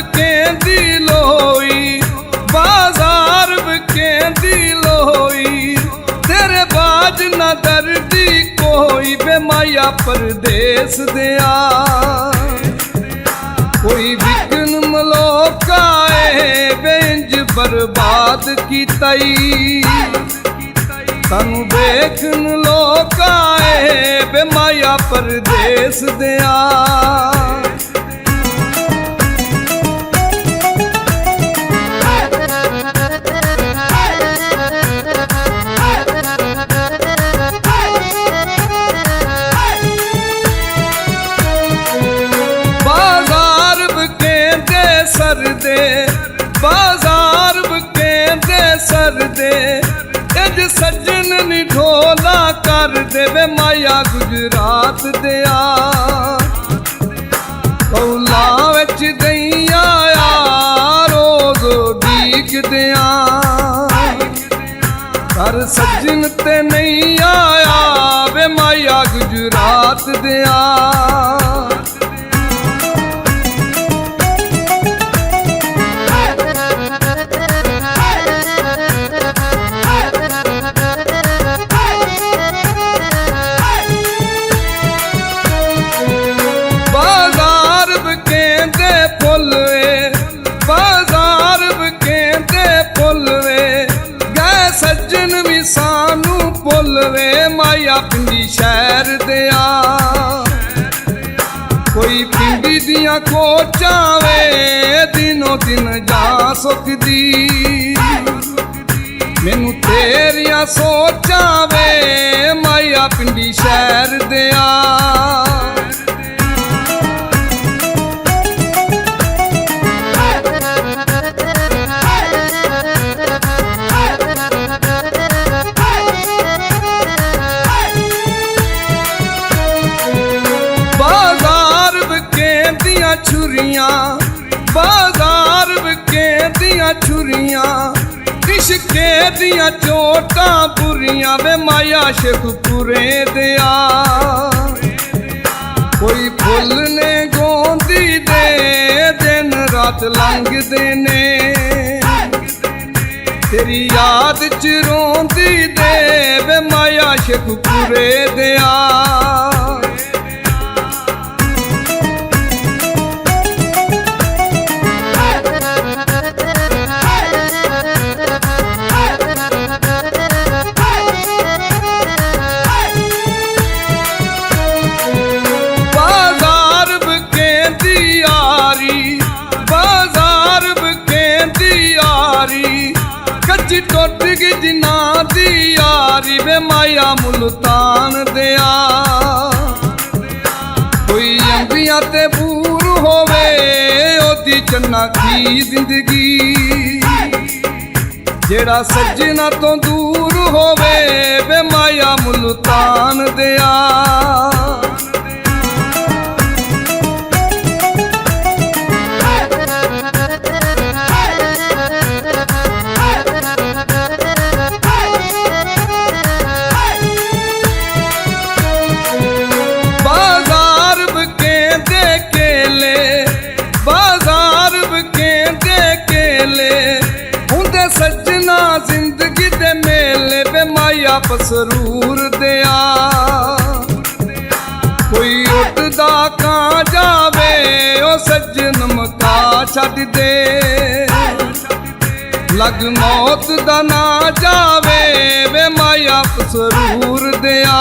बकेंदी लोई, बाजार बकेंदी लोई, तेरे बाज न दर्दी कोई बे माया परदेस दिया। कोई विकन मलोकाए बेंज बर्बाद की तई, तनु देखन लोकाए बे माया परदेस दिया। सरदे बाजार बकेंदे सरदे, एज सज्जन नी ढोला कर दे वे माया गुजरात दिया। कौला विच दईया रोज डीक दिया, कर सज्जन ते नहीं आया वे माया गुजरात दिया। माया पिंडी शहर दिया, कोई पिंडी दिया कोचावे दिनों दिन जा सुखदी, मैनू तेरिया सोचावे माया पिंडी शहर दिया। छुरियां बाजार बकेंदियां छुरियां, इश्के दियां चोटां बुरियां वे माया शेखपुरे दिया। कोई फुल ने गोंदी दे दिन रात लंघदे ने, तेरी याद च रोंदी दे वे माया शेखपुरे दिया। कच्ची टुट गई जिना दी यारी वे माया मुल्तान दिया। कोई अंबिया ते पूर होवे ओदी चन्ना की जिंदगी, जेड़ा सज्जना तो दूर होवे वे माया मुल्तान दिया। सज्जना जिंदगी दे मेले बे माया पसरूर दिया, कोई उठदा कां जावे ओ सज्जन मका छड्ड दे, लग मौत दा ना जावे वे माया पसरूर दिया।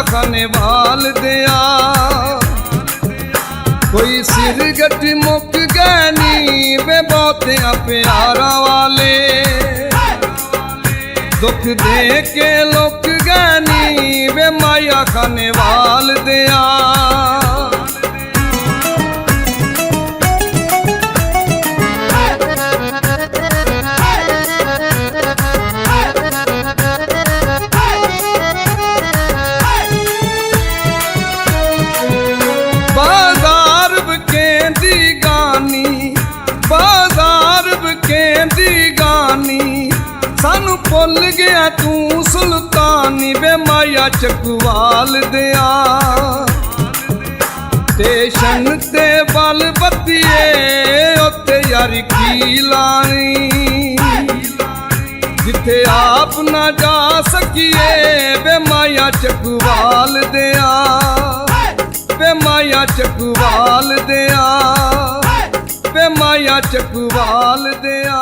खाने वाल दिया, कोई सिर गट मुक गैनी वे बहुतिया प्यारा वाले, दुख दे के लुक गैनी वे माया खाने वाल दिया। ਕਹਿੰਦੀ ਗਾਨੀ ਸਾਨੂੰ ਭੁੱਲ ਗਿਆ ਤੂੰ ਸੁਲਤਾਨੀ ਵੇ ਮਾਇਆ ਚੱਕਵਾਲ ਦਿਆ ਸਟੇਸ਼ਨ ਤੇ ਬਲ ਬੱਤੀਏ ਉੱਤੇ ਯਾਰੀ ਕੀ ਲਾਣੀ ਜਿੱਥੇ ਆਪ ਨਾ ਜਾ ਸਕੀਏ ਵੇ ਮਾਇਆ ਚੱਕਵਾਲ ਦਿਆ ਵੇ ਮਾਇਆ ਚੱਕਵਾਲ ਦਿਆ ਵੇ ਮਾਇਆ ਚੱਕਵਾਲ ਦਿਆ।